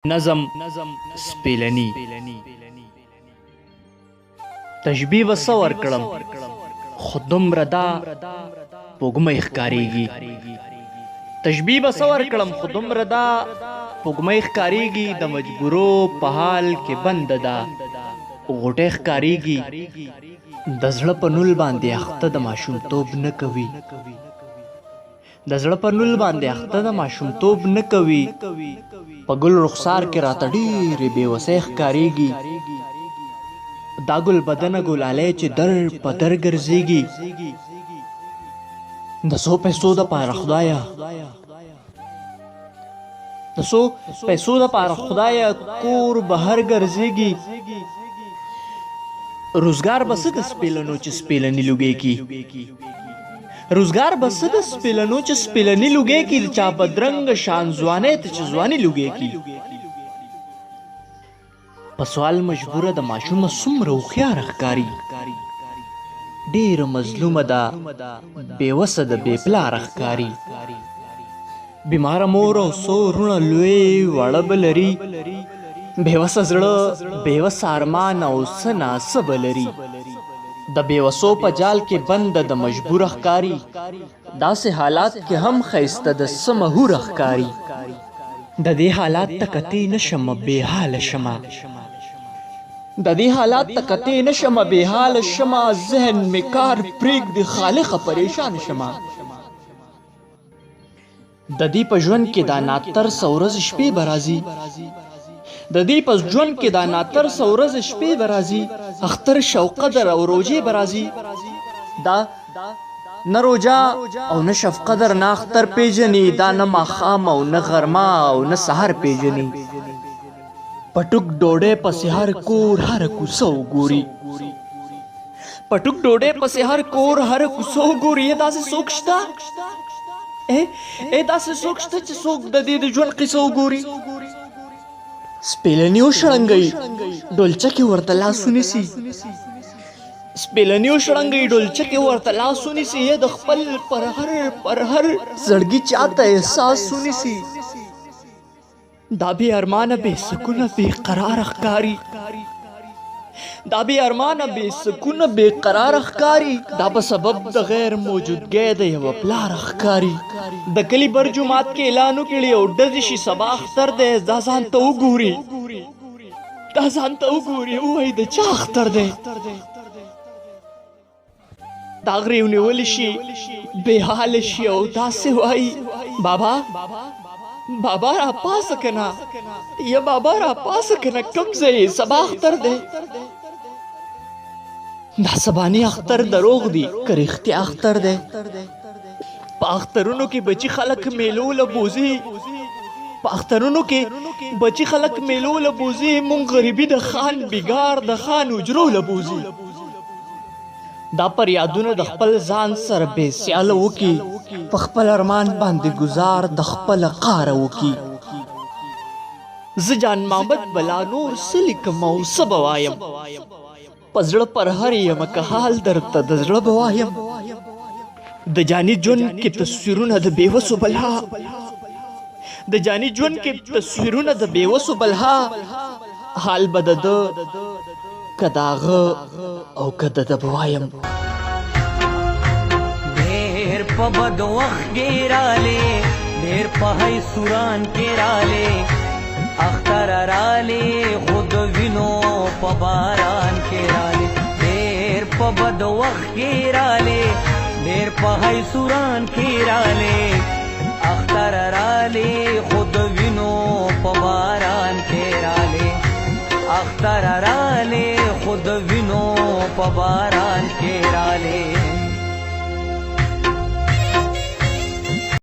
نظم سپیلنی تشبیه وسور کړم خو دومره دا پوګمۍ ښکارېږي تشبیه وسور کړم خو دومره دا پوګمۍ ښکارېږي د مجبورو په حال کې بنده ده غوټۍ ښکارېږي د زړه په نول باندې اخته د ماشومتوب نه کوي د زړه په نول باندې اخته د ماشومتوب نه کوي په ګل رخسار کې راته ډېرې بېوسۍ ښکارېږي دا ګل بدنه ګلالی چې در په در ګرځېږي د څو پیسو دپاره خدایه د څو پیسو دپاره خدایه کور بهر ګرځېږي روزګار به څه د سپېلنو چې سپېلني لوګی کی روزګار به څه د سپېلنو چې سپېلني لوګی کی د چا بدرنګه شان ځوانۍ ته چې ځواني لوګی کی په سوال مجبوره د ماشومه څومره هوښیاره ښکاري ډېره مظلومه ده بېوسه د بې پلاره ښکاري بیماره مور او څو وروڼه لوی واړه به لري بېوسه زړه بېوسه ارمان او څه ناڅه به لري د بېوسو په جال کې بنده د مجبوره ښکاري داسې حالات کې هم ښایسته د څه مهوره ښکاري د دې حالات ته کتې نه شمه بېحاله شمه د دې حالات ته کتې نه شمه بېحاله شمه ذهن مې کار پرېږدي خالقه پریشان شمه د دې په ژوند کې دا ناترسه ورځې شپې به راځي د دې په ژوند کې دا ناترسه ورځې شپې به راځي اختر شو قدر او روژې به راځي دا نه روژه او نه شف قدر نه اختر پیژني دا نه ماښام او نه غرمه او نه سهار پیژني پټوک ډوډۍ پسې هر کور هر کوڅه وګوري پټوک ډوډۍ پسې هر کور هر کوڅه وګوري داسې څوک شته داسې څوک شته چې څوک د دې د ژوند قصه وګوري سپېلني وشړنګئ ډولچکې ورته لاس ونیسي سپېلني وشړنګئ ډولچکې ورته لاس ونیسي د خپل پر هر زړګي چاته احساس ونیسي دا بې ارمانه بې سکونه بې قراره ښکاري دا بې ارمانه بې سکونه بې قراره ښکاري دا په سبب د غیر موجودګۍ د یوه پلاره ښکاري د کلي بر جومات کې اعلان وکړي او ډزې شي سبا اختر دی دا ځان ته وګوري دا ځان ته وګوري ووایي د چا اختر دی دا غرې ونیولی شي بې حاله شي او داسې وایي بابا را پاسه کنه یا بابا را پاسه کنه کم ځای سبا اختر دی دا سباني اختر دروغ دی که رښتیا اختر دی په اخترونو کې بچي خلک میلو له بوځي په اخترونو کې بچي خلک میلو له بوځي مونږ غریبي د خان بیګار د خان اجرو له بوځي دا پر یادونه د خپل ځان سره بې سیاله وکي په خپل ارمان باندې ګزار د خپله قاره وکي زه جان محمد بلا نور څه لیکم او څه به وایم په زړه پر هر یمه که حال درته د زړه به وایم د جاني ژوند کې تصویرونه د بېوسو بلها د جاني ژوند کې تصویرونه د بېوسو بلها حال به د ده که د هغه او که د ده به وایم ډېر په بد وخت کې رالی ډېر په حیثوران کې رالی اختر رالی خود وینو په باران کې رالی ډېر په بد وخت کې رالی ډېر په حیثوران کې رالی اختر رالی خود وینو په باران کې رالی اختر رالی خود وینو په باران